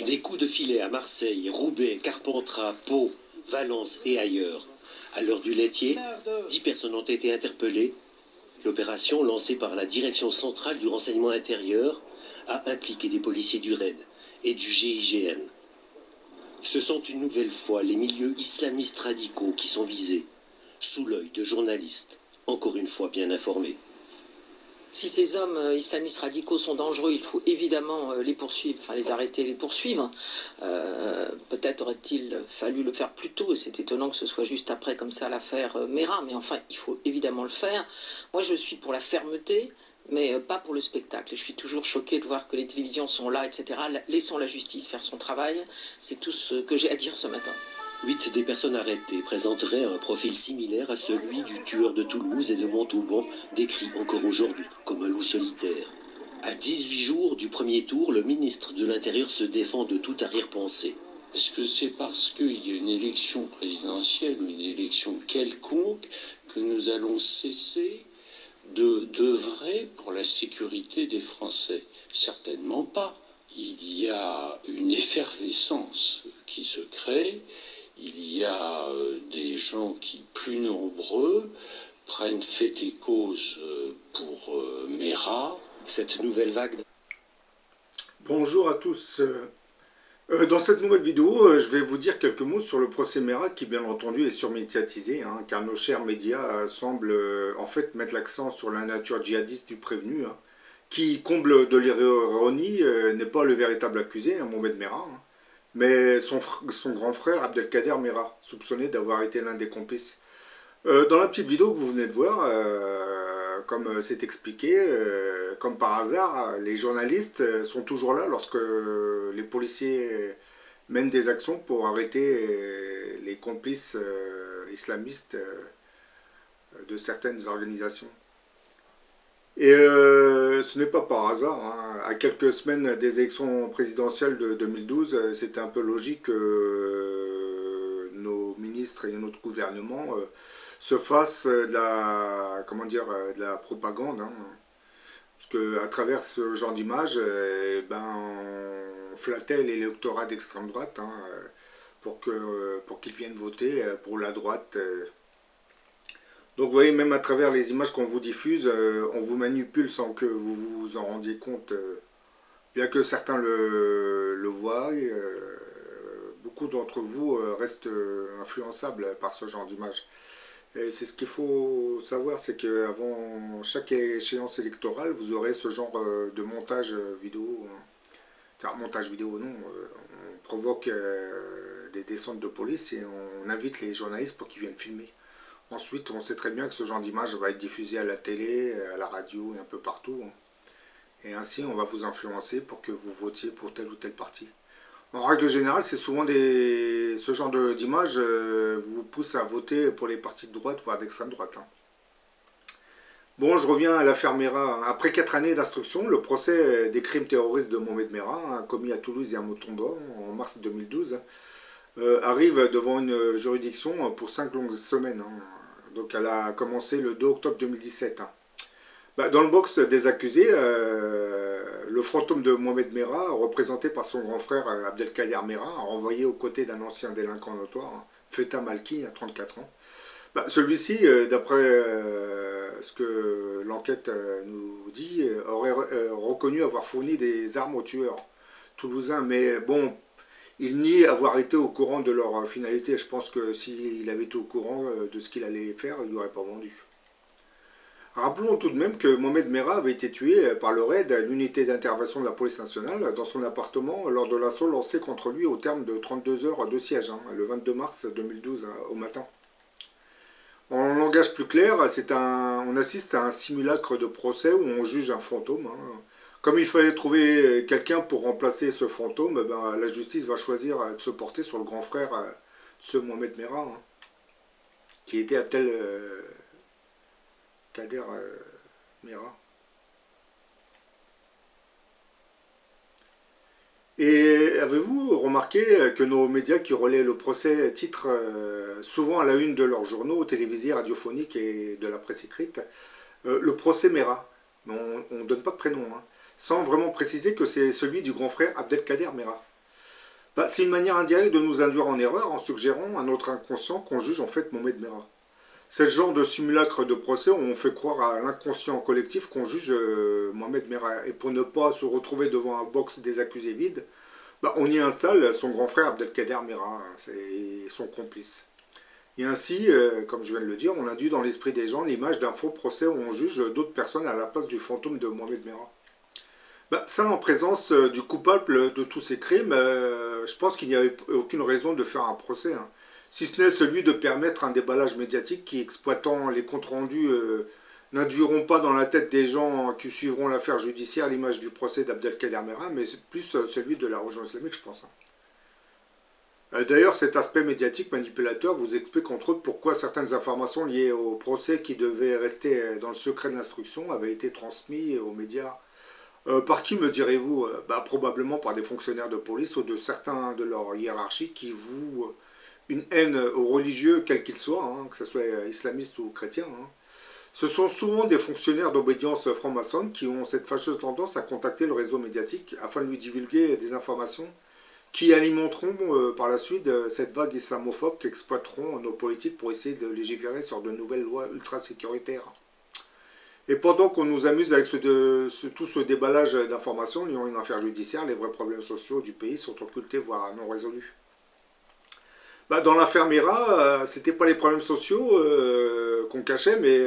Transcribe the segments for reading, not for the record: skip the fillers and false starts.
Des coups de filet à Marseille, Roubaix, Carpentras, Pau, Valence et ailleurs. À l'heure du laitier, 10 personnes ont été interpellées. L'opération, lancée par la Direction centrale du renseignement intérieur, a impliqué des policiers du RAID et du GIGN. Ce sont une nouvelle fois les milieux islamistes radicaux qui sont visés, sous l'œil de journalistes, encore une fois bien informés. Si ces hommes islamistes radicaux sont dangereux, il faut évidemment les poursuivre, enfin les arrêter, les poursuivre. Peut-être aurait-il fallu le faire plus tôt, et c'est étonnant que ce soit juste après comme ça l'affaire Mera, mais enfin il faut évidemment le faire. Moi je suis pour la fermeté, mais pas pour le spectacle. Je suis toujours choquée de voir que les télévisions sont là, etc. Laissons la justice faire son travail, c'est tout ce que j'ai à dire ce matin. 8 des personnes arrêtées présenteraient un profil similaire à celui du tueur de Toulouse et de Montauban, décrit encore aujourd'hui comme un loup solitaire. À 18 jours du premier tour, le ministre de l'Intérieur se défend de toute arrière-pensée. Est-ce que c'est parce qu'il y a une élection présidentielle ou une élection quelconque que nous allons cesser d'œuvrer pour la sécurité des Français? Certainement pas. Il y a une effervescence qui se crée. Il y a des gens qui, plus nombreux, prennent fait et cause pour Mera. Cette nouvelle vague... Bonjour à tous. Dans cette nouvelle vidéo, je vais vous dire quelques mots sur le procès Mera qui, bien entendu, est surmédiatisé, car nos chers médias semblent en fait mettre l'accent sur la nature djihadiste du prévenu, qui, comble de l'ironie, n'est pas le véritable accusé, Mohamed Mera, mais son grand frère Abdelkader Mera, soupçonné d'avoir été l'un des complices. Dans la petite vidéo que vous venez de voir, comme c'est expliqué, comme par hasard, les journalistes sont toujours là lorsque les policiers mènent des actions pour arrêter les complices islamistes de certaines organisations. Et ce n'est pas par hasard, à quelques semaines des élections présidentielles de 2012, c'était un peu logique que nos ministres et notre gouvernement se fassent de la, comment dire, de la propagande, parce qu'à travers ce genre d'image, on flattait l'électorat d'extrême droite pour qu'ils viennent voter pour la droite. Donc vous voyez, même à travers les images qu'on vous diffuse, on vous manipule sans que vous vous en rendiez compte, bien que certains le voient. Beaucoup d'entre vous restent influençables par ce genre d'image. Et c'est ce qu'il faut savoir, c'est qu'avant chaque échéance électorale, vous aurez ce genre de montage vidéo. Enfin, montage vidéo, non. On provoque des descentes de police et on invite les journalistes pour qu'ils viennent filmer. Ensuite, on sait très bien que ce genre d'image va être diffusé à la télé, à la radio et un peu partout. Et ainsi, on va vous influencer pour que vous votiez pour tel ou tel parti. En règle générale, c'est souvent ce genre d'images vous pousse à voter pour les partis de droite, voire d'extrême droite. Bon, je reviens à l'affaire Mera. Après 4 années d'instruction, le procès des crimes terroristes de Mohamed Mera, commis à Toulouse et à Montauban en mars 2012, arrive devant une juridiction pour 5 longues semaines. Donc elle a commencé le 2 octobre 2017. Dans le box des accusés, le fantôme de Mohamed Mera, représenté par son grand frère Abdelkader Mera, renvoyé aux côtés d'un ancien délinquant notoire, Feta Malki, à 34 ans. Celui-ci, d'après ce que l'enquête nous dit, aurait reconnu avoir fourni des armes aux tueurs toulousains. Mais bon, il nie avoir été au courant de leur finalité. Je pense que s'il avait été au courant de ce qu'il allait faire, il ne l'aurait pas vendu. Rappelons tout de même que Mohamed Mera avait été tué par le RAID, l'unité d'intervention de la police nationale, dans son appartement lors de l'assaut lancé contre lui au terme de 32 heures de siège, le 22 mars 2012 au matin. En langage plus clair, on assiste à un simulacre de procès où on juge un fantôme. Comme il fallait trouver quelqu'un pour remplacer ce fantôme, la justice va choisir de se porter sur le grand frère de ce Mohamed Mera, qui était Abdelkader Mera. Et avez-vous remarqué que nos médias qui relaient le procès titrent souvent à la une de leurs journaux télévisés, radiophoniques et de la presse écrite le procès Mera, mais on ne donne pas de prénom, sans vraiment préciser que c'est celui du grand frère Abdelkader Mera. C'est une manière indirecte de nous induire en erreur en suggérant à notre inconscient qu'on juge en fait Mohamed Merah. C'est le genre de simulacre de procès où on fait croire à l'inconscient collectif qu'on juge Mohamed Merah. Et pour ne pas se retrouver devant un box des accusés vide, on y installe son grand frère Abdelkader Merah et son complice. Et ainsi, comme je viens de le dire, on induit dans l'esprit des gens l'image d'un faux procès où on juge d'autres personnes à la place du fantôme de Mohamed Merah. Ça, en présence du coupable de tous ces crimes, je pense qu'il n'y avait aucune raison de faire un procès. Si ce n'est celui de permettre un déballage médiatique qui, exploitant les comptes rendus, n'induiront pas dans la tête des gens qui suivront l'affaire judiciaire l'image du procès d'Abdelkader Merah, mais plus celui de la religion islamique, je pense. D'ailleurs, cet aspect médiatique manipulateur vous explique entre autres pourquoi certaines informations liées au procès qui devaient rester dans le secret de l'instruction avaient été transmises aux médias. Par qui, me direz-vous? Probablement par des fonctionnaires de police ou de certains de leur hiérarchie qui vouent une haine aux religieux, quels qu'ils soient, que ce soit islamistes ou chrétiens. Ce sont souvent des fonctionnaires d'obédience franc-maçonne qui ont cette fâcheuse tendance à contacter le réseau médiatique afin de lui divulguer des informations qui alimenteront par la suite cette vague islamophobe qu'exploiteront nos politiques pour essayer de légiférer sur de nouvelles lois ultra-sécuritaires. Et pendant qu'on nous amuse avec tout ce déballage d'informations liant une affaire judiciaire, les vrais problèmes sociaux du pays sont occultés, voire non résolus. Dans l'affaire Merah, c'était pas les problèmes sociaux qu'on cachait, mais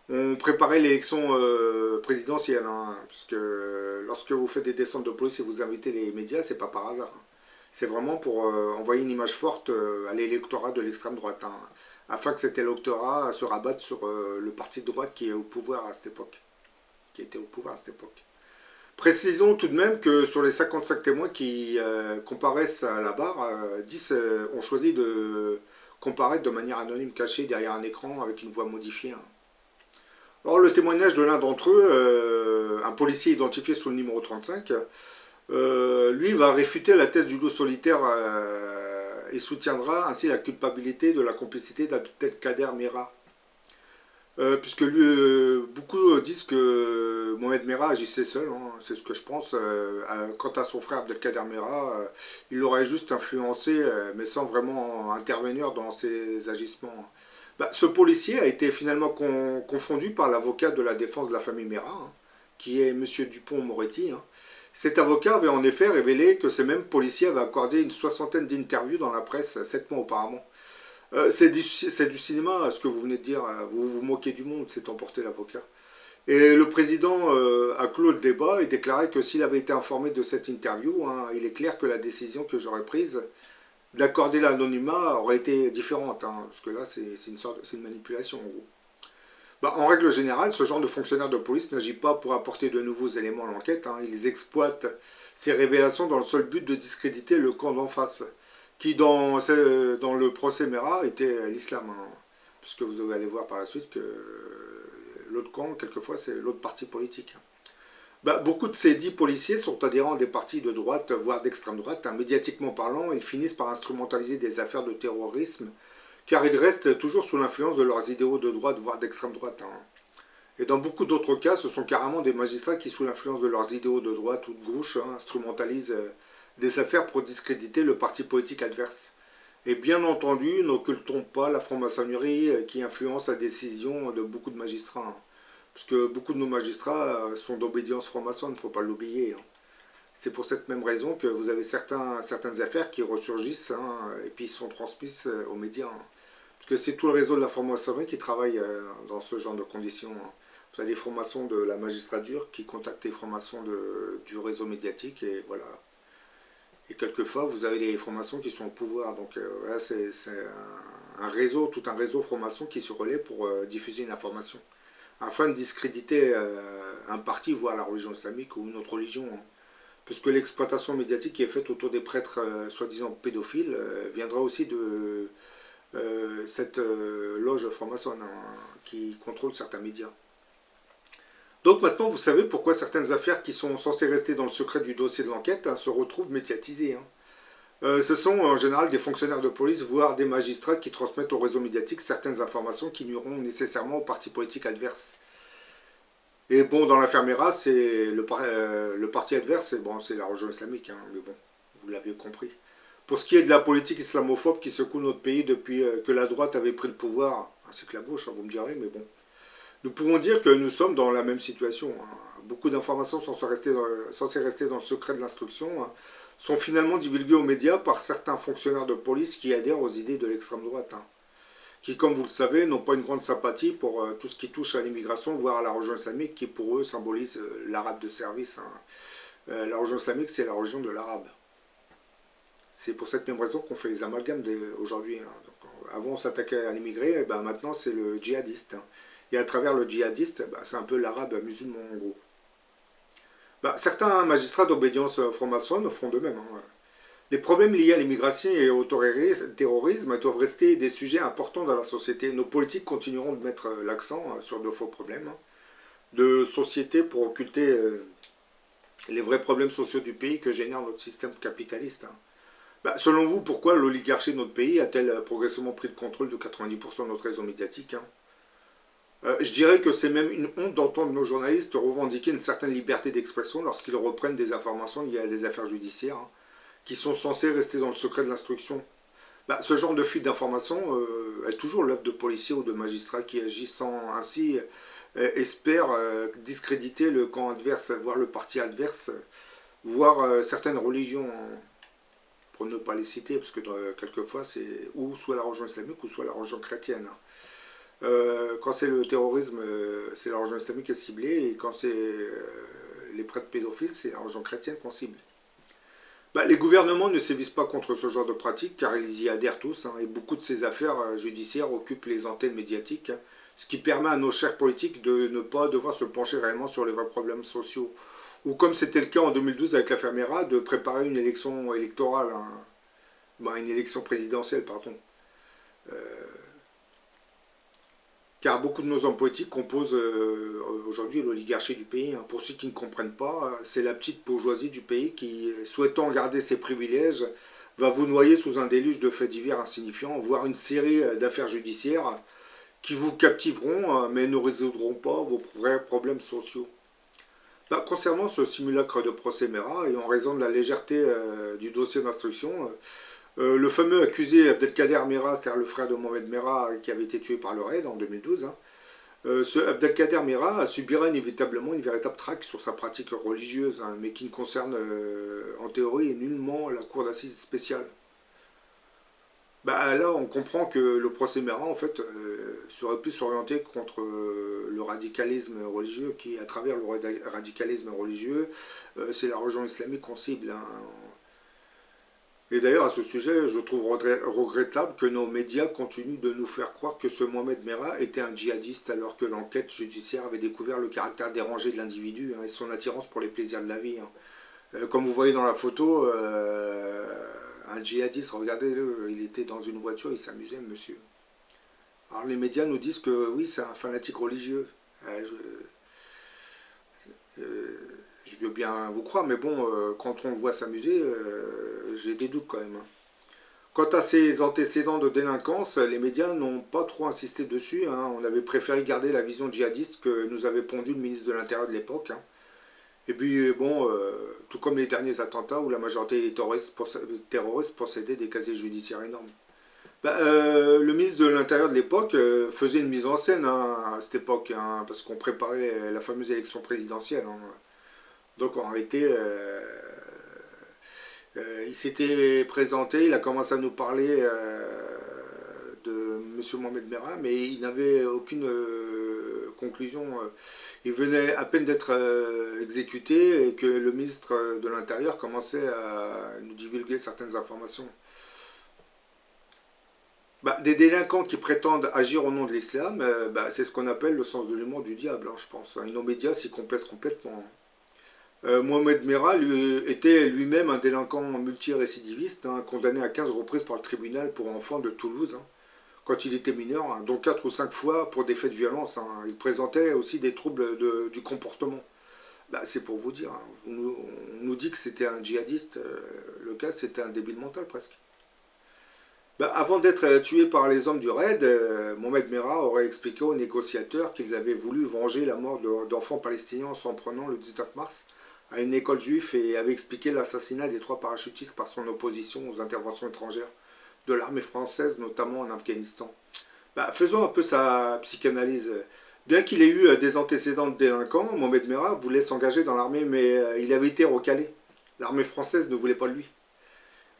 on préparait l'élection présidentielle. Puisque lorsque vous faites des descentes de police et vous invitez les médias, c'est pas par hasard. C'est vraiment pour envoyer une image forte à l'électorat de l'extrême droite. Afin que cet électorat se rabatte sur le parti de droite qui est au pouvoir à cette époque. Qui était au pouvoir à cette époque. Précisons tout de même que sur les 55 témoins qui comparaissent à la barre, 10 ont choisi de comparaître de manière anonyme cachée derrière un écran avec une voix modifiée. Or, le témoignage de l'un d'entre eux, un policier identifié sous le numéro 35, lui va réfuter la thèse du loup solitaire et soutiendra ainsi la culpabilité de la complicité d'Abdelkader Merah. Puisque beaucoup disent que Mohamed Merah agissait seul, c'est ce que je pense. Quant à son frère Abdelkader Merah, il l'aurait juste influencé, mais sans vraiment intervenir dans ses agissements. Ce policier a été finalement confondu par l'avocat de la défense de la famille Merah, qui est M. Dupont-Moretti. Cet avocat avait en effet révélé que ces mêmes policiers avaient accordé une 60aine d'interviews dans la presse 7 mois auparavant. C'est du cinéma, ce que vous venez de dire, vous vous moquez du monde, s'est emporté l'avocat. Et le président a clos le débat et déclarait que s'il avait été informé de cette interview, il est clair que la décision que j'aurais prise d'accorder l'anonymat aurait été différente, parce que là c'est une manipulation en gros. En règle générale, ce genre de fonctionnaire de police n'agit pas pour apporter de nouveaux éléments à l'enquête, ils exploitent ces révélations dans le seul but de discréditer le camp d'en face, qui dans le procès Merah était l'islam, puisque vous allez voir par la suite que l'autre camp, quelquefois, c'est l'autre parti politique. Beaucoup de ces 10 policiers sont adhérents des partis de droite, voire d'extrême droite. Médiatiquement parlant, ils finissent par instrumentaliser des affaires de terrorisme, car ils restent toujours sous l'influence de leurs idéaux de droite, voire d'extrême droite. Et dans beaucoup d'autres cas, ce sont carrément des magistrats qui, sous l'influence de leurs idéaux de droite ou de gauche, instrumentalisent des affaires pour discréditer le parti politique adverse. Et bien entendu, n'occultons pas la franc-maçonnerie qui influence la décision de beaucoup de magistrats. Parce que beaucoup de nos magistrats sont d'obédience franc-maçonne, il ne faut pas l'oublier. C'est pour cette même raison que vous avez certaines affaires qui ressurgissent et puis sont transmises aux médias. Parce que c'est tout le réseau de la franc-maçonnerie qui travaille dans ce genre de conditions. Vous avez des francs-maçons de la magistrature qui contactent les francs-maçons du réseau médiatique et voilà. Et quelquefois, vous avez des francs-maçons qui sont au pouvoir. Donc voilà, c'est tout un réseau franc-maçon qui se relaie pour diffuser une information. Afin de discréditer un parti, voire la religion islamique ou une autre religion. Puisque l'exploitation médiatique qui est faite autour des prêtres soi-disant pédophiles viendra aussi de cette loge franc-maçonne qui contrôle certains médias. Donc maintenant, vous savez pourquoi certaines affaires qui sont censées rester dans le secret du dossier de l'enquête se retrouvent médiatisées. Ce sont en général des fonctionnaires de police, voire des magistrats qui transmettent au réseau médiatique certaines informations qui nuiront nécessairement au parti politique adverse. Et bon, dans l'affaire Merah, c'est le parti adverse, c'est la religion islamique, mais bon, vous l'avez compris. Pour ce qui est de la politique islamophobe qui secoue notre pays depuis que la droite avait pris le pouvoir, ainsi que la gauche, hein, vous me direz, mais bon. Nous pouvons dire que nous sommes dans la même situation. Hein. Beaucoup d'informations censées rester dans le secret de l'instruction hein, sont finalement divulguées aux médias par certains fonctionnaires de police qui adhèrent aux idées de l'extrême droite. Hein, qui, comme vous le savez, n'ont pas une grande sympathie pour tout ce qui touche à l'immigration, voire à la religion islamique, qui pour eux symbolise l'arabe de service. Hein. La religion islamique, c'est la religion de l'arabe. C'est pour cette même raison qu'on fait les amalgames aujourd'hui. Hein. Avant, on s'attaquait à l'immigré, et ben maintenant, c'est le djihadiste. Hein. Et à travers le djihadiste, ben, c'est un peu l'arabe musulman, en gros. Ben, certains magistrats d'obédience franc-maçonne font de même. Hein. Les problèmes liés à l'immigration et au terrorisme doivent rester des sujets importants dans la société. Nos politiques continueront de mettre l'accent sur de faux problèmes hein, de société pour occulter les vrais problèmes sociaux du pays que génère notre système capitaliste. Hein. Bah, selon vous, pourquoi l'oligarchie de notre pays a-t-elle progressivement pris le contrôle de 90% de notre réseau médiatique hein? Je dirais que c'est même une honte d'entendre nos journalistes revendiquer une certaine liberté d'expression lorsqu'ils reprennent des informations liées à des affaires judiciaires hein, qui sont censées rester dans le secret de l'instruction. Bah, ce genre de fuite d'informations est toujours l'œuvre de policiers ou de magistrats qui, agissant ainsi, espèrent discréditer le camp adverse, voire le parti adverse, voire certaines religions. Hein, pour ne pas les citer, parce que quelquefois c'est ou soit la religion islamique ou soit la religion chrétienne. Quand c'est le terrorisme, c'est la religion islamique qui est ciblée, et quand c'est les prêtres pédophiles, c'est la religion chrétienne qu'on cible. Bah, les gouvernements ne sévissent pas contre ce genre de pratiques, car ils y adhèrent tous, hein, et beaucoup de ces affaires judiciaires occupent les antennes médiatiques, hein, ce qui permet à nos chers politiques de ne pas devoir se pencher réellement sur les vrais problèmes sociaux. Ou comme c'était le cas en 2012 avec l'affaire Mera, de préparer une élection électorale, hein, ben, une élection présidentielle, pardon. Car beaucoup de nos hommes politiques composent aujourd'hui l'oligarchie du pays. Hein. Pour ceux qui ne comprennent pas, c'est la petite bourgeoisie du pays qui, souhaitant garder ses privilèges, va vous noyer sous un déluge de faits divers insignifiants, voire une série d'affaires judiciaires qui vous captiveront, mais ne résoudront pas vos vrais problèmes sociaux. Bah, concernant ce simulacre de procès Mera, et en raison de la légèreté du dossier d'instruction, le fameux accusé Abdelkader Mera, c'est-à-dire le frère de Mohamed Mera qui avait été tué par le raid en 2012, hein, ce Abdelkader Mera subira inévitablement une véritable traque sur sa pratique religieuse, hein, mais qui ne concerne en théorie nullement la cour d'assises spéciale. Bah, là, on comprend que le procès Mera, en fait, serait plus orienté contre le radicalisme religieux, qui, à travers le radicalisme religieux, c'est la religion islamique qu'on cible. Hein. Et d'ailleurs, à ce sujet, je trouve regrettable que nos médias continuent de nous faire croire que ce Mohamed Mera était un djihadiste, alors que l'enquête judiciaire avait découvert le caractère dérangé de l'individu hein, et son attirance pour les plaisirs de la vie. Hein. Comme vous voyez dans la photo, un djihadiste, regardez-le, il était dans une voiture, il s'amusait, monsieur. Alors les médias nous disent que oui, c'est un fanatique religieux. Je veux bien vous croire, mais bon, quand on le voit s'amuser, j'ai des doutes quand même. Hein. Quant à ses antécédents de délinquance, les médias n'ont pas trop insisté dessus. Hein. On avait préféré garder la vision djihadiste que nous avait pondue le ministre de l'Intérieur de l'époque. Hein. Et puis, bon, tout comme les derniers attentats où la majorité des terroristes possédaient des casiers judiciaires énormes. Bah, le ministre de l'Intérieur de l'époque faisait une mise en scène hein, à cette époque, hein, parce qu'on préparait la fameuse élection présidentielle. Hein. Donc, en réalité, il s'était présenté, il a commencé à nous parler de M. Mohamed Mera, mais il n'avait aucune conclusion. Il venait à peine d'être exécuté et que le ministre de l'Intérieur commençait à nous divulguer certaines informations. Bah, des délinquants qui prétendent agir au nom de l'islam, c'est ce qu'on appelle le sens de l'humour du diable, hein, je pense. Et nos médias s'y complaisent complètement. Mohamed Mera était lui-même un délinquant multirécidiviste, hein, condamné à 15 reprises par le tribunal pour enfants de Toulouse, hein, quand il était mineur, hein, dont 4 ou 5 fois pour des faits de violence. Hein. Il présentait aussi des troubles du comportement. Bah, c'est pour vous dire, hein, on nous dit que c'était un djihadiste, le cas c'était un débile mental presque. Bah, avant d'être tué par les hommes du raid, Mohamed Mera aurait expliqué aux négociateurs qu'ils avaient voulu venger la mort d'enfants palestiniens en s'en prenant le 19 mars à une école juive et avait expliqué l'assassinat des 3 parachutistes par son opposition aux interventions étrangères de l'armée française, notamment en Afghanistan. Faisons un peu sa psychanalyse. Bien qu'il ait eu des antécédents de délinquants, Mohamed Merah voulait s'engager dans l'armée, mais il avait été recalé. L'armée française ne voulait pas de lui.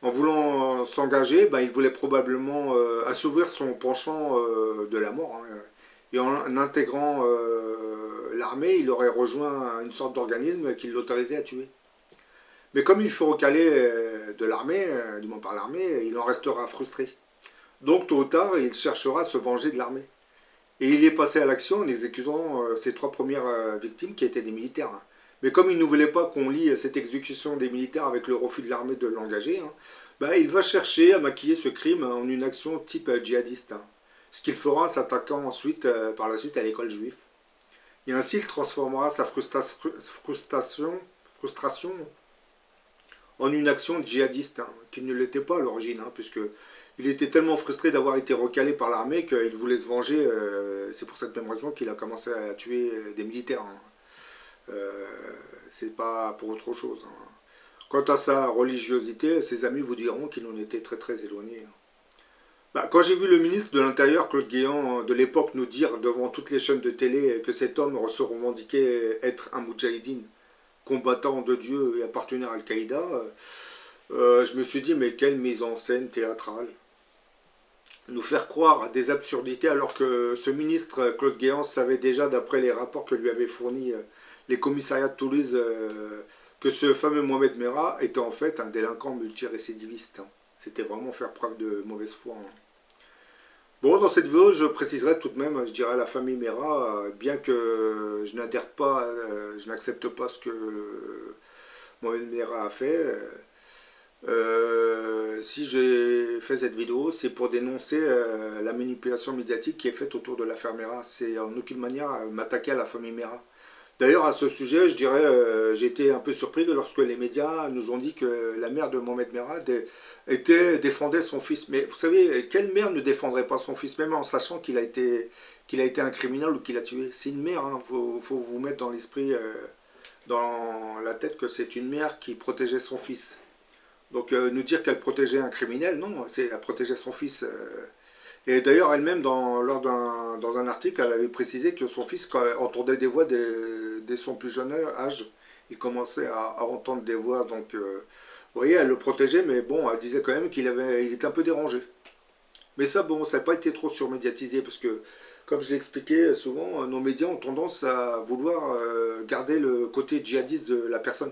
En voulant s'engager, il voulait probablement assouvir son penchant de la mort. Hein. Et en intégrant l'armée, il aurait rejoint une sorte d'organisme qui l'autorisait à tuer. Mais comme il fut recalé de l'armée, du moins par l'armée, il en restera frustré. Donc tôt ou tard, il cherchera à se venger de l'armée. Et il est passé à l'action en exécutant ses 3 premières victimes qui étaient des militaires. Hein. Mais comme il ne voulait pas qu'on lie cette exécution des militaires avec le refus de l'armée de l'engager, hein, il va chercher à maquiller ce crime en une action type djihadiste. Hein. Ce qu'il fera en s'attaquant ensuite, par la suite à l'école juive. Et ainsi, il transformera sa frustration en une action djihadiste, hein, qui ne l'était pas à l'origine, hein, puisque il était tellement frustré d'avoir été recalé par l'armée qu'il voulait se venger. C'est pour cette même raison qu'il a commencé à tuer des militaires. Hein. C'est pas pour autre chose. Hein. Quant à sa religiosité, ses amis vous diront qu'il en était très très éloigné. Quand j'ai vu le ministre de l'Intérieur, Claude Guéant, de l'époque nous dire devant toutes les chaînes de télé que cet homme se revendiquait être un moudjahidine, combattant de Dieu et appartenant à Al-Qaïda, je me suis dit, mais quelle mise en scène théâtrale. Nous faire croire à des absurdités alors que ce ministre, Claude Guéant, savait déjà, d'après les rapports que lui avaient fournis les commissariats de Toulouse, que ce fameux Mohamed Merah était en fait un délinquant multirécidiviste. Hein. C'était vraiment faire preuve de mauvaise foi. Hein. Bon, dans cette vidéo, je préciserai tout de même, je dirais à la famille Merah, bien que je n'adhère pas, je n'accepte pas ce que Mohamed Merah a fait. Si j'ai fait cette vidéo, c'est pour dénoncer la manipulation médiatique qui est faite autour de l'affaire Merah. C'est en aucune manière m'attaquer à la famille Merah. D'ailleurs, à ce sujet, je dirais, j'ai été un peu surpris lorsque les médias nous ont dit que la mère de Mohamed Merah défendait son fils. Mais vous savez, quelle mère ne défendrait pas son fils, même en sachant qu'il a été un criminel ou qu'il a tué? C'est une mère, hein. Faut vous mettre dans l'esprit, dans la tête que c'est une mère qui protégeait son fils. Donc nous dire qu'elle protégeait un criminel, non, elle protégeait son fils. Et d'ailleurs elle-même, dans un article, elle avait précisé que son fils, quand entendait des voix dès son plus jeune âge, il commençait à entendre des voix. Donc vous voyez, elle le protégeait, mais bon, elle disait quand même qu'il était un peu dérangé. Mais ça, bon, ça n'a pas été trop surmédiatisé, parce que, comme je l'ai expliqué souvent, nos médias ont tendance à vouloir garder le côté djihadiste de la personne.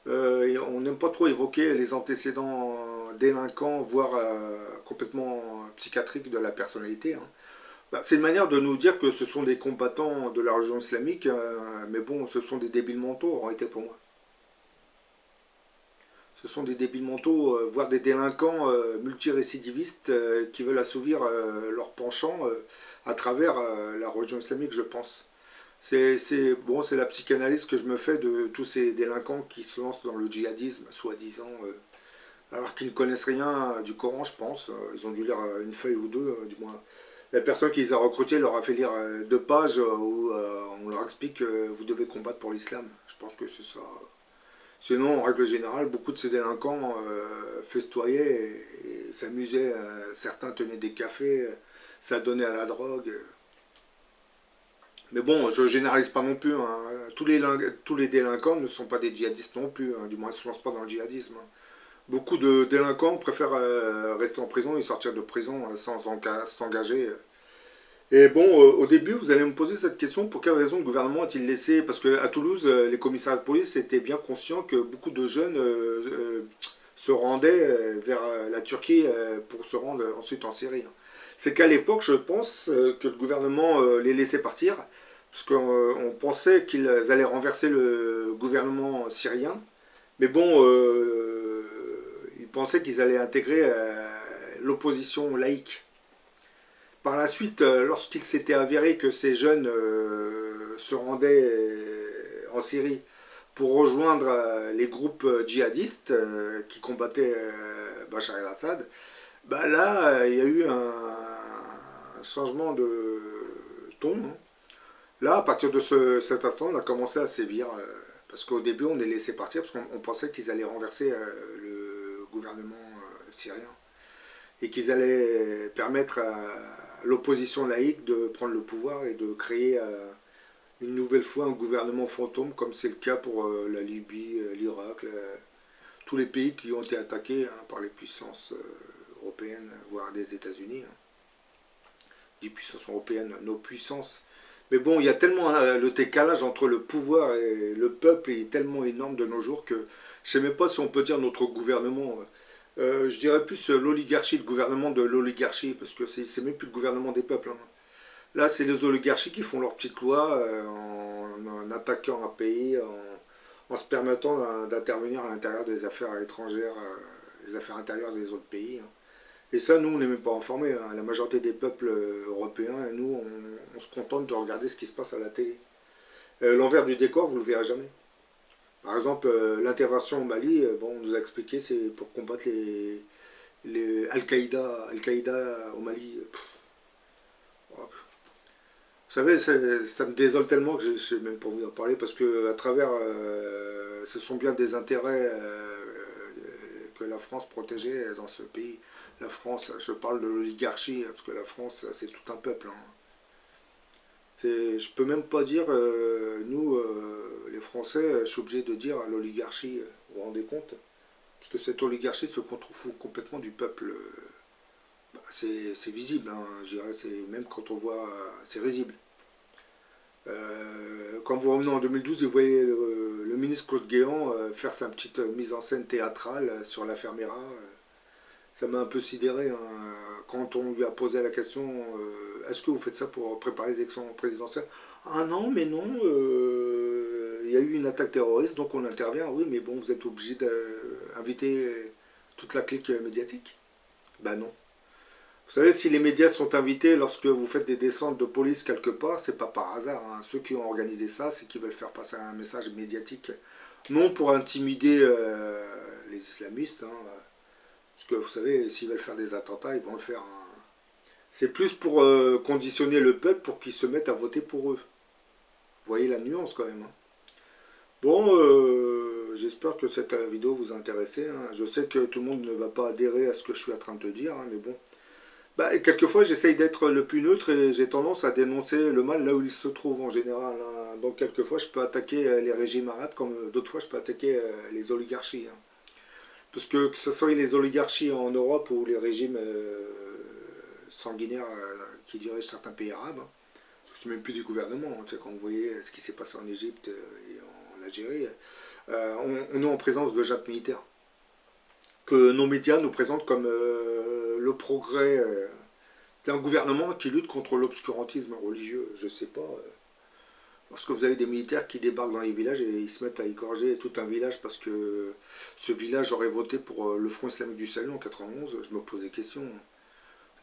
On n'aime pas trop évoquer les antécédents délinquants, voire complètement psychiatriques de la personnalité. Hein. C'est une manière de nous dire que ce sont des combattants de la religion islamique, mais bon, ce sont des débiles mentaux, en réalité, pour moi. Ce sont des débiles mentaux, voire des délinquants multirécidivistes qui veulent assouvir leur penchant à travers la religion islamique, je pense. C'est la psychanalyse que je me fais de tous ces délinquants qui se lancent dans le djihadisme, soi-disant, alors qu'ils ne connaissent rien du Coran, je pense. Ils ont dû lire une feuille ou deux, du moins. La personne qui les a recrutés leur a fait lire 2 pages où on leur explique que vous devez combattre pour l'islam. Je pense que c'est ça. Sinon, en règle générale, beaucoup de ces délinquants festoyaient et s'amusaient. Certains tenaient des cafés, ça donnait à la drogue. Mais bon, je généralise pas non plus. Hein. Tous les délinquants ne sont pas des djihadistes non plus. Hein. Du moins, ils ne se lancent pas dans le djihadisme. Hein. Beaucoup de délinquants préfèrent rester en prison et sortir de prison sans s'engager. Et bon, au début, vous allez me poser cette question, pour quelle raison le gouvernement a-t-il laissé? Parce qu'à Toulouse, les commissariats de police étaient bien conscients que beaucoup de jeunes se rendaient vers la Turquie pour se rendre ensuite en Syrie. C'est qu'à l'époque, je pense que le gouvernement les laissait partir, parce qu'on pensait qu'ils allaient renverser le gouvernement syrien. Mais bon, ils pensaient qu'ils allaient intégrer l'opposition laïque. Par la suite, lorsqu'il s'était avéré que ces jeunes se rendaient en Syrie pour rejoindre les groupes djihadistes qui combattaient Bachar el-Assad, là, il y a eu un changement de ton. Hein. Là, à partir de cet instant, on a commencé à sévir, Parce qu'au début, on les laissait partir parce qu'on pensait qu'ils allaient renverser le gouvernement syrien. Et qu'ils allaient permettre à l'opposition laïque de prendre le pouvoir et de créer une nouvelle fois un gouvernement fantôme, comme c'est le cas pour la Libye, l'Irak, tous les pays qui ont été attaqués par les puissances européennes, voire des États-Unis. Les puissances européennes, nos puissances. Mais bon, il y a tellement le décalage entre le pouvoir et le peuple est tellement énorme de nos jours que je ne sais même pas si on peut dire notre gouvernement. Je dirais plus l'oligarchie, le gouvernement de l'oligarchie, parce que c'est même plus le gouvernement des peuples. Là, c'est les oligarchies qui font leurs petites lois en attaquant un pays, en se permettant d'intervenir à l'intérieur des affaires étrangères, les affaires intérieures des autres pays. Et ça, nous, on n'est même pas informés. La majorité des peuples européens, nous, on se contente de regarder ce qui se passe à la télé. L'envers du décor, vous ne le verrez jamais. Par exemple, l'intervention au Mali, bon, on nous a expliqué, c'est pour combattre les Al-Qaïda au Mali. Vous savez, ça me désole tellement que je ne sais même pas vous en parler, parce que à travers, ce sont bien des intérêts que la France protégeait dans ce pays. La France, je parle de l'oligarchie, parce que la France, c'est tout un peuple. Je peux même pas dire, nous, les Français, je suis obligé de dire l'oligarchie, vous vous rendez compte? Parce que cette oligarchie se contrefout complètement du peuple. C'est visible, je dirais, même quand on voit, c'est risible. Quand vous revenez en 2012, vous voyez le ministre Claude Guéant faire sa petite mise en scène théâtrale sur l'affaire Mera. Ça m'a un peu sidéré quand on lui a posé la question est-ce que vous faites ça pour préparer les élections présidentielles? Ah non, mais non, il y a eu une attaque terroriste, donc on intervient. Oui, mais bon, vous êtes obligé d'inviter toute la clique médiatique? Ben non. Vous savez, si les médias sont invités lorsque vous faites des descentes de police quelque part, c'est pas par hasard. Ceux qui ont organisé ça, c'est qu'ils veulent faire passer un message médiatique, non pour intimider les islamistes, parce que vous savez, s'ils veulent faire des attentats, ils vont le faire. C'est plus pour conditionner le peuple pour qu'ils se mettent à voter pour eux. Vous voyez la nuance quand même. Bon, j'espère que cette vidéo vous a intéressé. Je sais que tout le monde ne va pas adhérer à ce que je suis en train de dire, mais bon. Bah, quelquefois, j'essaye d'être le plus neutre et j'ai tendance à dénoncer le mal là où il se trouve en général. Donc, quelquefois, je peux attaquer les régimes arabes, comme d'autres fois, je peux attaquer les oligarchies. Parce que ce soit les oligarchies en Europe ou les régimes sanguinaires qui dirigent certains pays arabes, parce que c'est même plus des gouvernements. Quand vous voyez ce qui s'est passé en Égypte et en Algérie, on est en présence de juntes militaires que nos médias nous présentent comme le progrès. C'est un gouvernement qui lutte contre l'obscurantisme religieux. Je ne sais pas. Lorsque vous avez des militaires qui débarquent dans les villages et ils se mettent à égorger tout un village parce que ce village aurait voté pour le Front islamique du salut en 91, je me pose des questions.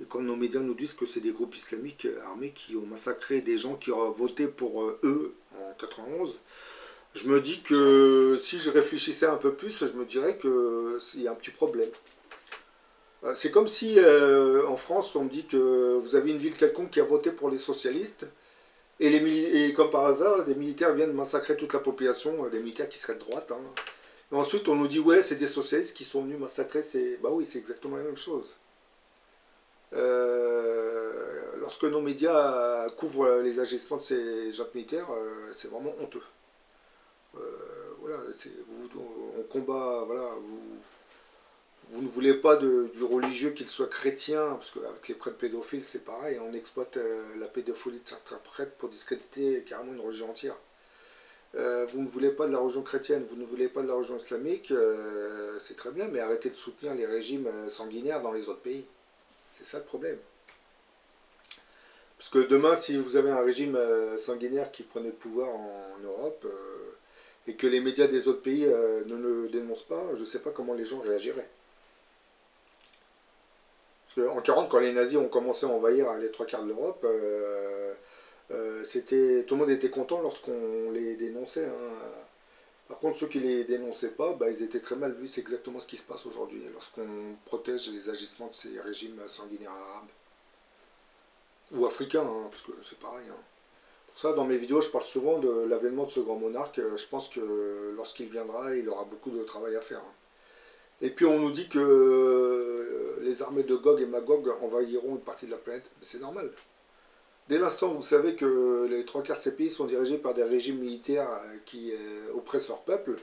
Et quand nos médias nous disent que c'est des groupes islamiques armés qui ont massacré des gens qui auraient voté pour eux en 91, je me dis que si je réfléchissais un peu plus, je me dirais qu'il y a un petit problème. C'est comme si en France on me dit que vous avez une ville quelconque qui a voté pour les socialistes et comme par hasard des militaires viennent massacrer toute la population, des militaires qui seraient de droite. Et ensuite on nous dit ouais c'est des socialistes qui sont venus massacrer, bah oui c'est exactement la même chose. Lorsque nos médias couvrent les agissements de ces juntes militaires, c'est vraiment honteux. Voilà, on combat, voilà, vous ne voulez pas du religieux qu'il soit chrétien, parce qu'avec les prêtres pédophiles c'est pareil, on exploite la pédophilie de certains prêtres pour discréditer carrément une religion entière. Vous ne voulez pas de la religion chrétienne, vous ne voulez pas de la religion islamique, c'est très bien, mais arrêtez de soutenir les régimes sanguinaires dans les autres pays. C'est ça le problème. Parce que demain, si vous avez un régime sanguinaire qui prenait le pouvoir en Europe, et que les médias des autres pays ne le dénoncent pas, je ne sais pas comment les gens réagiraient. Parce qu'en 1940, quand les nazis ont commencé à envahir les 3/4 de l'Europe, tout le monde était content lorsqu'on les dénonçait. Par contre, ceux qui ne les dénonçaient pas, ils étaient très mal vus. C'est exactement ce qui se passe aujourd'hui, lorsqu'on protège les agissements de ces régimes sanguinaires arabes. Ou africains, parce que c'est pareil. Pour ça, dans mes vidéos, je parle souvent de l'avènement de ce grand monarque. Je pense que lorsqu'il viendra, il aura beaucoup de travail à faire. Et puis on nous dit que les armées de Gog et Magog envahiront une partie de la planète. Mais c'est normal. Dès l'instant où vous savez que les 3/4 de ces pays sont dirigés par des régimes militaires qui oppressent leur peuple,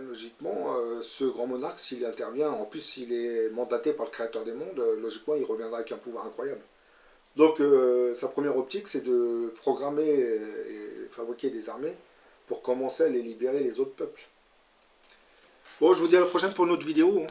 logiquement, ce grand monarque, s'il intervient, en plus s'il est mandaté par le créateur des mondes, logiquement il reviendra avec un pouvoir incroyable. Donc sa première optique, c'est de programmer et fabriquer des armées pour commencer à les libérer les autres peuples. Bon, je vous dis à la prochaine pour une autre vidéo.